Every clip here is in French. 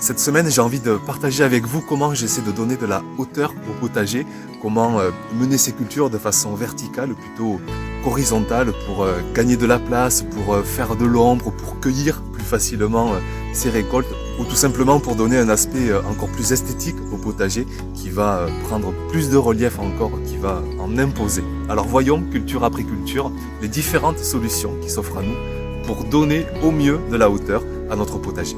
Cette semaine, j'ai envie de partager avec vous comment j'essaie de donner de la hauteur au potager, comment mener ces cultures de façon verticale, plutôt qu'horizontale, pour gagner de la place, pour faire de l'ombre, pour cueillir plus facilement ces récoltes, ou tout simplement pour donner un aspect encore plus esthétique au potager, qui va prendre plus de relief encore, qui va en imposer. Alors voyons, culture après culture, les différentes solutions qui s'offrent à nous pour donner au mieux de la hauteur à notre potager.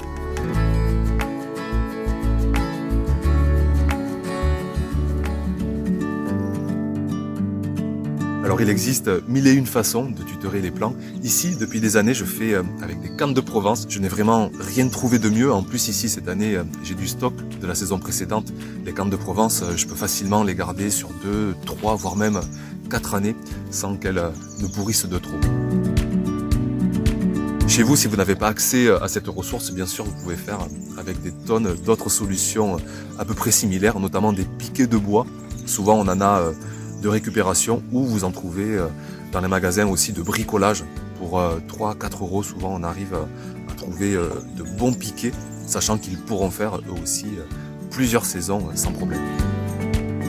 Alors il existe mille et une façons de tutorer les plants. Ici, depuis des années, je fais avec des cannes de Provence. Je n'ai vraiment rien trouvé de mieux. En plus, ici, cette année, j'ai du stock de la saison précédente. Les cannes de Provence, je peux facilement les garder sur 2, 3, voire même 4 années sans qu'elles ne pourrissent de trop. Chez vous, si vous n'avez pas accès à cette ressource, bien sûr, vous pouvez faire avec des tonnes d'autres solutions à peu près similaires, notamment des piquets de bois. Souvent, on en a de récupération, ou vous en trouvez dans les magasins aussi de bricolage pour 3-4 euros. Souvent on arrive à trouver de bons piquets, sachant qu'ils pourront faire eux aussi plusieurs saisons sans problème.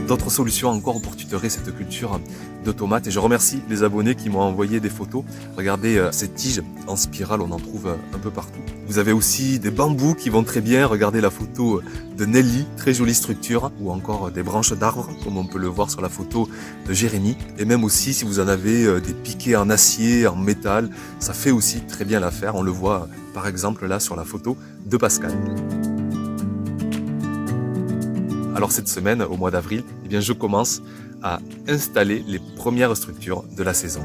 D'autres solutions encore pour tutorer cette culture de tomates, et je remercie les abonnés qui m'ont envoyé des photos. Regardez ces tiges en spirale, on en trouve un peu partout. Vous avez aussi des bambous qui vont très bien, regardez la photo de Nelly, très jolie structure, ou encore des branches d'arbres, comme on peut le voir sur la photo de Jérémy. Et même aussi, si vous en avez des piquets en acier, en métal, ça fait aussi très bien l'affaire. On le voit par exemple là sur la photo de Pascal. Alors cette semaine, au mois d'avril, eh bien, je commence à installer les premières structures de la saison.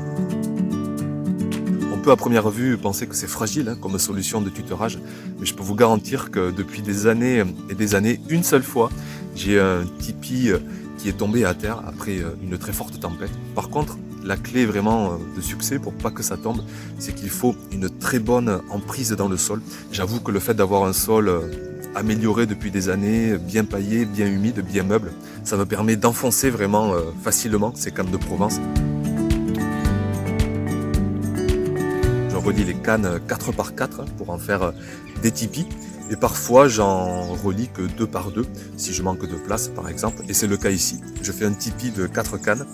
On peut à première vue penser que c'est fragile comme solution de tutorage, mais je peux vous garantir que depuis des années et des années, une seule fois, j'ai un tipi qui est tombé à terre après une très forte tempête. Par contre, la clé vraiment de succès pour pas que ça tombe, c'est qu'il faut une très bonne emprise dans le sol. J'avoue que le fait d'avoir un sol amélioré depuis des années, bien paillé, bien humide, bien meuble, ça me permet d'enfoncer vraiment facilement ces cannes de Provence. Je relie les cannes 4 par 4 pour en faire des tipis. Et parfois, j'en relie que 2 par 2, si je manque de place, par exemple. Et c'est le cas ici. Je fais un tipi de 4 cannes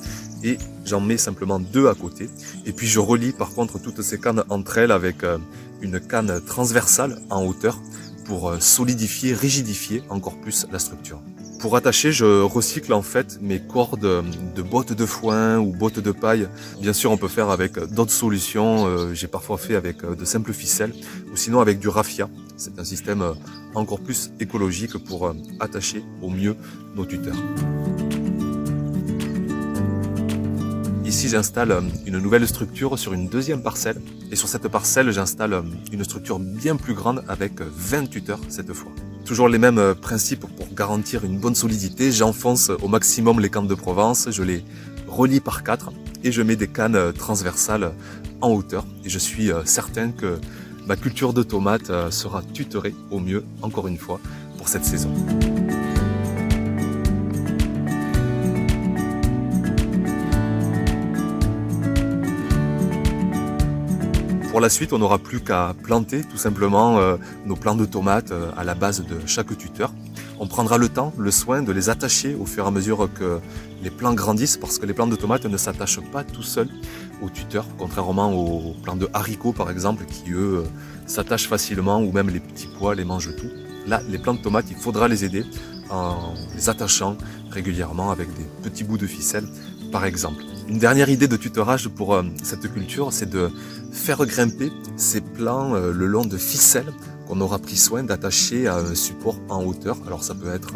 et j'en mets simplement 2 à côté. Et puis, je relie par contre toutes ces cannes entre elles avec une canne transversale en hauteur pour solidifier, rigidifier encore plus la structure. Pour attacher, je recycle en fait mes cordes de bottes de foin ou bottes de paille. Bien sûr, on peut faire avec d'autres solutions. J'ai parfois fait avec de simples ficelles ou sinon avec du raffia. C'est un système encore plus écologique pour attacher au mieux nos tuteurs. Ici, j'installe une nouvelle structure sur une deuxième parcelle. Et sur cette parcelle, j'installe une structure bien plus grande avec 20 tuteurs cette fois. Toujours les mêmes principes pour garantir une bonne solidité. J'enfonce au maximum les cannes de Provence, je les relie par 4 et je mets des cannes transversales en hauteur. Et je suis certain que ma culture de tomates sera tutorée au mieux, encore une fois, pour cette saison. Pour la suite, on n'aura plus qu'à planter tout simplement nos plants de tomates à la base de chaque tuteur. On prendra le temps, le soin de les attacher au fur et à mesure que les plants grandissent, parce que les plants de tomates ne s'attachent pas tout seuls au tuteur, contrairement aux plants de haricots par exemple, qui eux s'attachent facilement, ou même les petits pois les mangent tout. Là, les plants de tomates, il faudra les aider en les attachant régulièrement avec des petits bouts de ficelle par exemple. Une dernière idée de tutorage pour cette culture, c'est de faire grimper ces plants le long de ficelles qu'on aura pris soin d'attacher à un support en hauteur. Alors ça peut être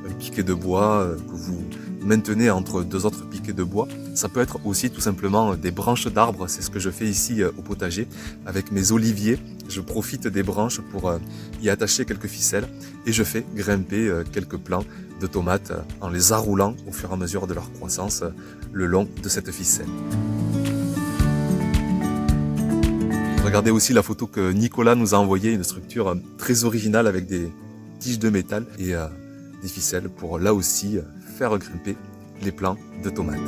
un piquet de bois que vous maintenez entre 2 autres piquets de bois. Ça peut être aussi tout simplement des branches d'arbres. C'est ce que je fais ici au potager avec mes oliviers. Je profite des branches pour y attacher quelques ficelles et je fais grimper quelques plants de tomates en les arroulant au fur et à mesure de leur croissance le long de cette ficelle. Regardez aussi la photo que Nicolas nous a envoyée, une structure très originale avec des tiges de métal et des ficelles pour là aussi faire grimper les plants de tomates.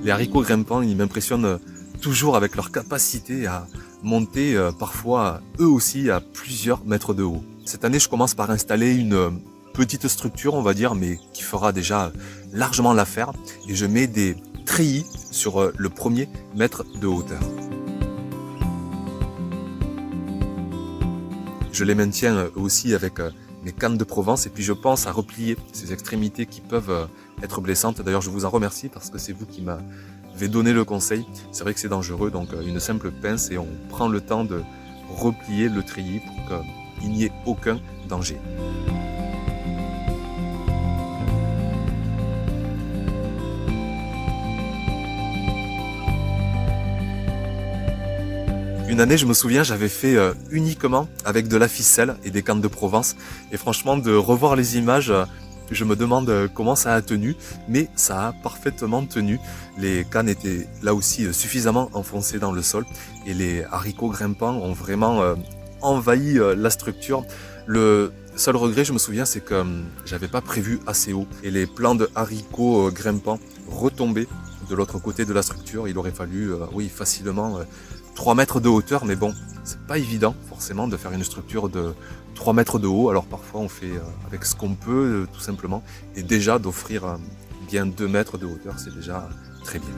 Les haricots grimpants, ils m'impressionnent toujours avec leur capacité à monter parfois eux aussi à plusieurs mètres de haut. Cette année, je commence par installer une petite structure, on va dire, mais qui fera déjà largement l'affaire. Et je mets des treillis sur le premier mètre de hauteur. Je les maintiens aussi avec mes cannes de Provence et puis je pense à replier ces extrémités qui peuvent être blessantes. D'ailleurs, je vous en remercie parce que c'est vous qui m'avez donné le conseil. C'est vrai que c'est dangereux, donc une simple pince et on prend le temps de replier le treillis pour qu'il n'y ait aucun danger. Une année, je me souviens, j'avais fait uniquement avec de la ficelle et des cannes de Provence. Et franchement, de revoir les images, je me demande comment ça a tenu, mais ça a parfaitement tenu. Les cannes étaient là aussi suffisamment enfoncées dans le sol et les haricots grimpants ont vraiment envahi la structure. Le seul regret, je me souviens, c'est que j'avais pas prévu assez haut et les plants de haricots grimpants retombaient de l'autre côté de la structure. Il aurait fallu, oui, facilement 3 mètres de hauteur, mais bon, c'est pas évident forcément de faire une structure de 3 mètres de haut. Alors parfois on fait avec ce qu'on peut tout simplement, et déjà d'offrir bien 2 mètres de hauteur, c'est déjà très bien.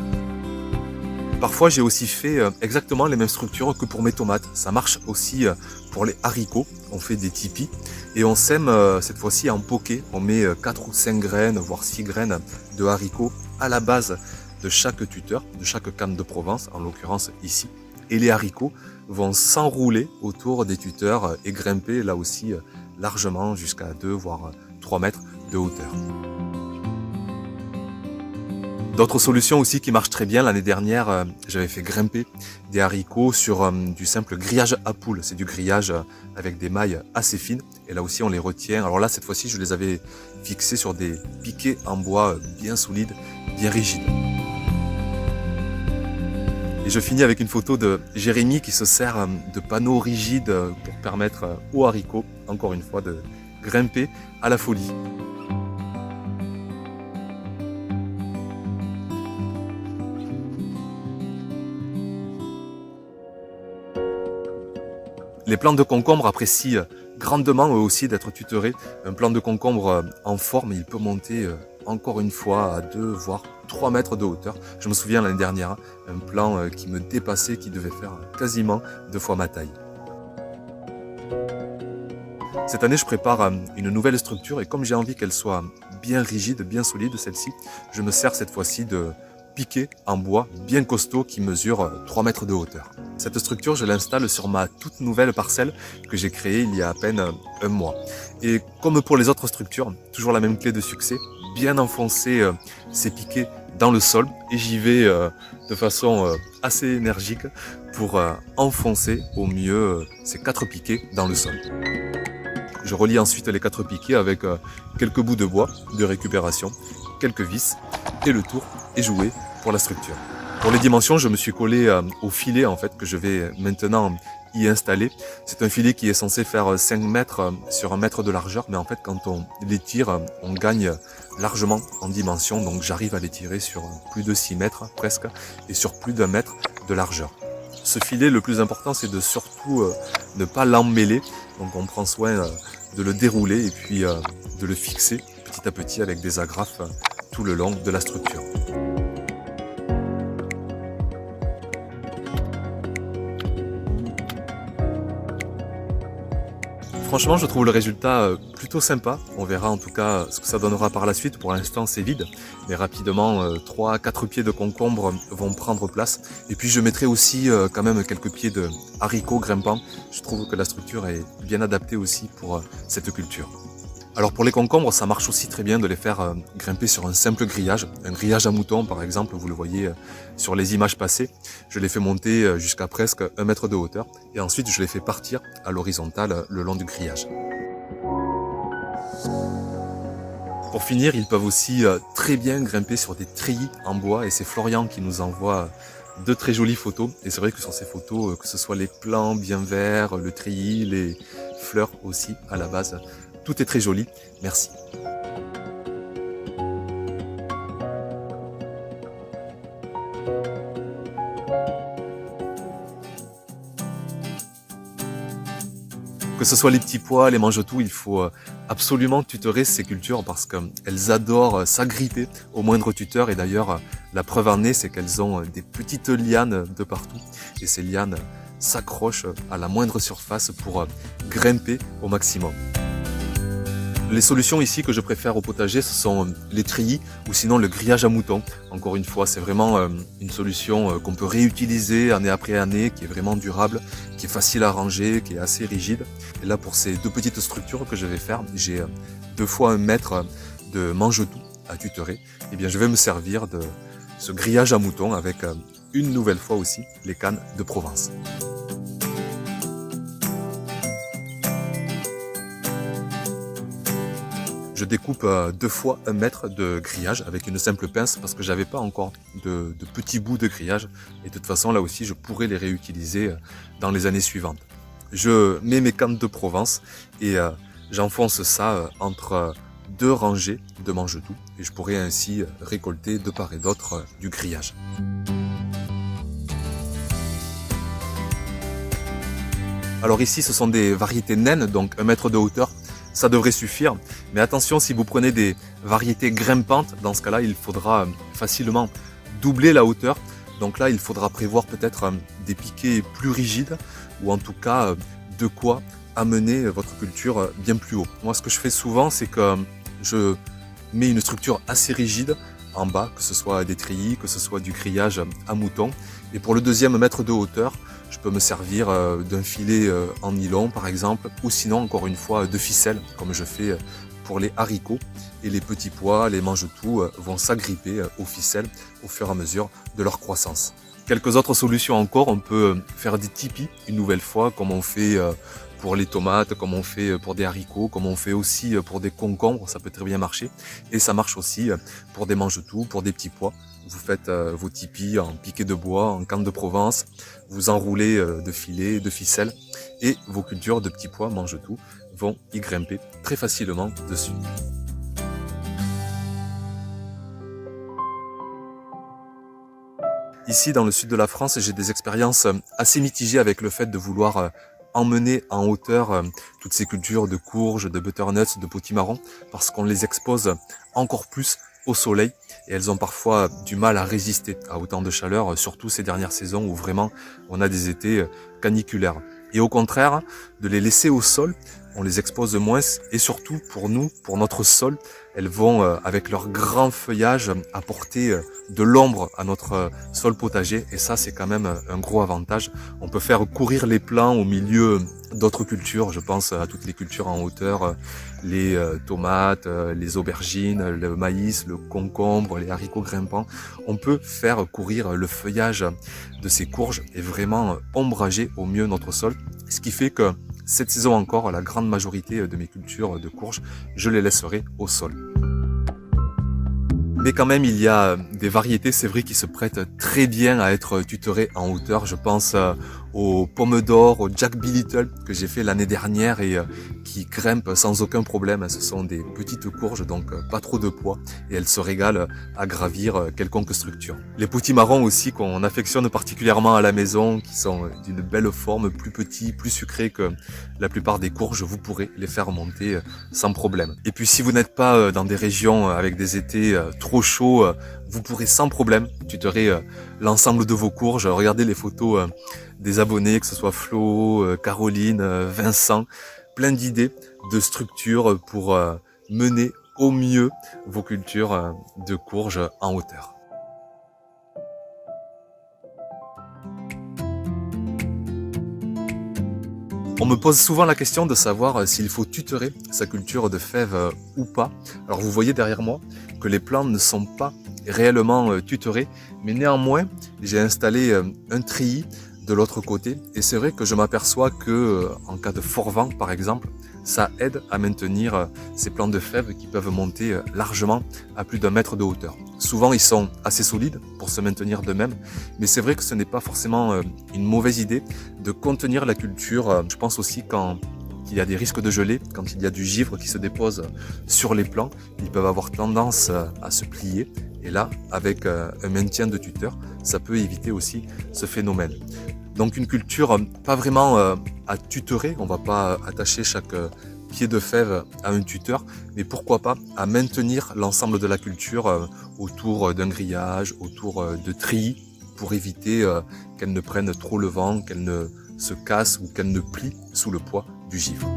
Parfois j'ai aussi fait exactement les mêmes structures que pour mes tomates. Ça marche aussi pour les haricots. On fait des tipis et on sème cette fois-ci en poquet. On met 4 ou 5 graines, voire 6 graines de haricots à la base de chaque tuteur, de chaque canne de Provence, en l'occurrence ici. Et les haricots vont s'enrouler autour des tuteurs et grimper là aussi largement jusqu'à 2 voire 3 mètres de hauteur. D'autres solutions aussi qui marchent très bien, l'année dernière j'avais fait grimper des haricots sur du simple grillage à poules. C'est du grillage avec des mailles assez fines et là aussi on les retient. Alors là cette fois-ci je les avais fixés sur des piquets en bois bien solides, bien rigides. Et je finis avec une photo de Jérémy qui se sert de panneaux rigides pour permettre aux haricots, encore une fois, de grimper à la folie. Les plants de concombre apprécient grandement eux aussi d'être tutorés. Un plant de concombre en forme, il peut monter encore une fois à 2 voire 3 mètres de hauteur. Je me souviens l'année dernière, un plant qui me dépassait, qui devait faire quasiment 2 fois ma taille. Cette année, je prépare une nouvelle structure et comme j'ai envie qu'elle soit bien rigide, bien solide, celle-ci, je me sers cette fois-ci de piquets en bois bien costaud qui mesurent 3 mètres de hauteur. Cette structure, je l'installe sur ma toute nouvelle parcelle que j'ai créée il y a à peine un mois. Et comme pour les autres structures, toujours la même clé de succès, bien enfoncer ces piquets dans le sol et j'y vais de façon assez énergique pour enfoncer au mieux ces 4 piquets dans le sol. Je relie ensuite les 4 piquets avec quelques bouts de bois de récupération, quelques vis et le tour est joué pour la structure. Pour les dimensions, je me suis collé au filet en fait que je vais maintenant y installer. C'est un filet qui est censé faire 5 mètres sur 1 mètre de largeur, mais en fait quand on l'étire, on gagne largement en dimension, donc j'arrive à l'étirer sur plus de 6 mètres presque et sur plus d'1 mètre de largeur. Ce filet, le plus important, c'est de surtout ne pas l'emmêler, donc on prend soin de le dérouler et puis de le fixer petit à petit avec des agrafes tout le long de la structure. Franchement, je trouve le résultat plutôt sympa. On verra en tout cas ce que ça donnera par la suite. Pour l'instant, c'est vide. Mais rapidement, 3 à 4 pieds de concombre vont prendre place. Et puis, je mettrai aussi quand même quelques pieds de haricots grimpants. Je trouve que la structure est bien adaptée aussi pour cette culture. Alors pour les concombres, ça marche aussi très bien de les faire grimper sur un simple grillage. Un grillage à moutons par exemple, vous le voyez sur les images passées. Je les fais monter jusqu'à presque 1 mètre de hauteur et ensuite je les fais partir à l'horizontale le long du grillage. Pour finir, ils peuvent aussi très bien grimper sur des treillis en bois et c'est Florian qui nous envoie de très jolies photos. Et c'est vrai que sur ces photos, que ce soit les plants bien verts, le treillis, les fleurs aussi à la base, tout est très joli. Merci. Que ce soit les petits pois, les mange-tout, il faut absolument tutorer ces cultures parce qu'elles adorent s'agripper au moindre tuteur. Et d'ailleurs, la preuve en est, c'est qu'elles ont des petites lianes de partout. Et ces lianes s'accrochent à la moindre surface pour grimper au maximum. Les solutions ici que je préfère au potager, ce sont les treillis ou sinon le grillage à moutons. Encore une fois, c'est vraiment une solution qu'on peut réutiliser année après année, qui est vraiment durable, qui est facile à ranger, qui est assez rigide. Et là, pour ces deux petites structures que je vais faire, j'ai 2 fois 1 mètre de mange-tout à tutorer. Et bien, je vais me servir de ce grillage à moutons avec une nouvelle fois aussi les cannes de Provence. Je découpe 2 fois 1 mètre de grillage avec une simple pince parce que j'avais pas encore de petits bouts de grillage et de toute façon là aussi je pourrais les réutiliser dans les années suivantes. Je mets mes cannes de Provence et j'enfonce ça entre 2 rangées de mange-tout et je pourrais ainsi récolter de part et d'autre du grillage. Alors ici ce sont des variétés naines, donc 1 mètre de hauteur. Ça devrait suffire, mais attention, si vous prenez des variétés grimpantes, dans ce cas-là, il faudra facilement doubler la hauteur. Donc là, il faudra prévoir peut-être des piquets plus rigides, ou en tout cas de quoi amener votre culture bien plus haut. Moi, ce que je fais souvent, c'est que je mets une structure assez rigide en bas, que ce soit des treillis, que ce soit du grillage à moutons. Et pour le 2e mètre de hauteur, je peux me servir d'un filet en nylon par exemple, ou sinon encore une fois de ficelle, comme je fais pour les haricots. Et les petits pois, les mange-tout vont s'agripper aux ficelles au fur et à mesure de leur croissance. Quelques autres solutions encore, on peut faire des tipis une nouvelle fois, comme on fait pour les tomates, comme on fait pour des haricots, comme on fait aussi pour des concombres, ça peut très bien marcher. Et ça marche aussi pour des mange-tout, pour des petits pois. Vous faites vos tipis en piquets de bois, en canne de Provence, vous enroulez de filets, de ficelles, et vos cultures de petits pois mange-tout vont y grimper très facilement dessus. Ici, dans le sud de la France, j'ai des expériences assez mitigées avec le fait de vouloir emmener en hauteur toutes ces cultures de courges, de butternuts, de potimarrons, parce qu'on les expose encore plus au soleil et elles ont parfois du mal à résister à autant de chaleur, surtout ces dernières saisons où vraiment on a des étés caniculaires. Et au contraire, de les laisser au sol, on les expose moins et surtout pour nous, pour notre sol, elles vont avec leur grand feuillage apporter de l'ombre à notre sol potager et ça c'est quand même un gros avantage. On peut faire courir les plants au milieu d'autres cultures, je pense à toutes les cultures en hauteur, les tomates, les aubergines, le maïs, le concombre, les haricots grimpants. On peut faire courir le feuillage de ces courges et vraiment ombrager au mieux notre sol, ce qui fait que cette saison encore, la grande majorité de mes cultures de courges, je les laisserai au sol. Mais quand même, il y a des variétés, c'est vrai, qui se prêtent très bien à être tutorées en hauteur. Je pense aux pommes d'or, au Jack B. Little que j'ai fait l'année dernière et qui grimpent sans aucun problème. Ce sont des petites courges, donc pas trop de poids et elles se régalent à gravir quelconque structure. Les potimarrons aussi qu'on affectionne particulièrement à la maison, qui sont d'une belle forme, plus petits, plus sucrés que la plupart des courges, vous pourrez les faire monter sans problème. Et puis si vous n'êtes pas dans des régions avec des étés trop chauds, vous pourrez sans problème tutorer l'ensemble de vos courges. Regardez les photos des abonnés, que ce soit Flo, Caroline, Vincent, plein d'idées de structures pour mener au mieux vos cultures de courges en hauteur. On me pose souvent la question de savoir s'il faut tutorer sa culture de fèves ou pas. Alors vous voyez derrière moi que les plants ne sont pas réellement tutorés, mais néanmoins j'ai installé un treillis de l'autre côté et c'est vrai que je m'aperçois que en cas de fort vent par exemple, ça aide à maintenir ces plants de fèves qui peuvent monter largement à plus d'1 mètre de hauteur. Souvent ils sont assez solides pour se maintenir d'eux-mêmes, mais c'est vrai que ce n'est pas forcément une mauvaise idée de contenir la culture. Je pense aussi quand il y a des risques de gelée, quand il y a du givre qui se dépose sur les plants, ils peuvent avoir tendance à se plier. Et là, avec un maintien de tuteur, ça peut éviter aussi ce phénomène. Donc une culture pas vraiment à tutorer, on va pas attacher chaque pied de fève à un tuteur, mais pourquoi pas à maintenir l'ensemble de la culture autour d'un grillage, autour de treillis, pour éviter qu'elle ne prenne trop le vent, qu'elle ne se casse ou qu'elle ne plie sous le poids du givre.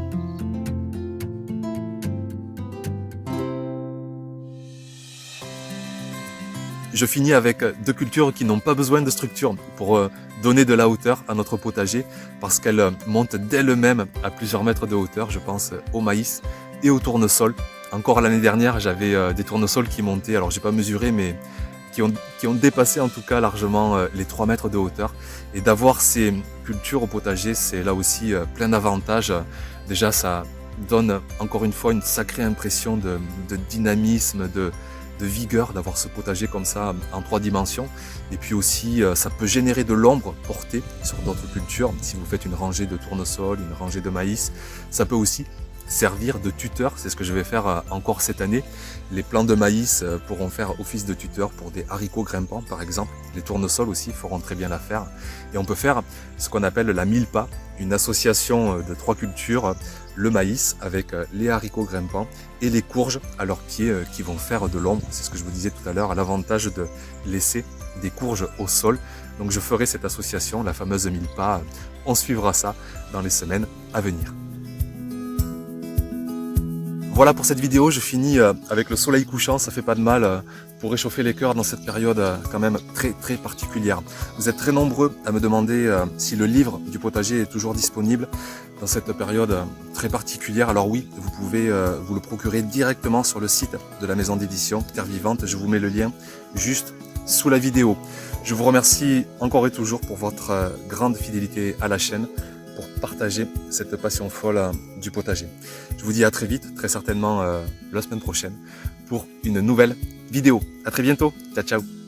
Je finis avec deux cultures qui n'ont pas besoin de structure pour donner de la hauteur à notre potager parce qu'elles montent d'elles-mêmes à plusieurs mètres de hauteur. Je pense au maïs et au tournesol. Encore l'année dernière, j'avais des tournesols qui montaient, alors j'ai pas mesuré, mais qui ont dépassé en tout cas largement les 3 mètres de hauteur. Et d'avoir ces cultures au potager, c'est là aussi plein d'avantages. Déjà, ça donne encore une fois une sacrée impression de dynamisme, de vigueur d'avoir ce potager comme ça en 3 dimensions. Et puis aussi, ça peut générer de l'ombre portée sur d'autres cultures. Si vous faites une rangée de tournesol, une rangée de maïs, ça peut aussi servir de tuteur. C'est ce que je vais faire encore cette année. Les plants de maïs pourront faire office de tuteur pour des haricots grimpants par exemple. Les tournesols aussi feront très bien l'affaire. Et on peut faire ce qu'on appelle la milpa, une association de 3 cultures, le maïs avec les haricots grimpants et les courges à leurs pieds qui vont faire de l'ombre. C'est ce que je vous disais tout à l'heure, à l'avantage de laisser des courges au sol. Donc je ferai cette association, la fameuse milpa. On suivra ça dans les semaines à venir. Voilà pour cette vidéo, je finis avec le soleil couchant, ça fait pas de mal pour réchauffer les cœurs dans cette période quand même très particulière. Vous êtes très nombreux à me demander si le livre du potager est toujours disponible dans cette période très particulière. Alors oui, vous pouvez vous le procurer directement sur le site de la maison d'édition Terre Vivante, je vous mets le lien juste sous la vidéo. Je vous remercie encore et toujours pour votre grande fidélité à la chaîne, pour partager cette passion folle du potager. Je vous dis à très vite, très certainement la semaine prochaine, pour une nouvelle vidéo. À très bientôt, ciao ciao.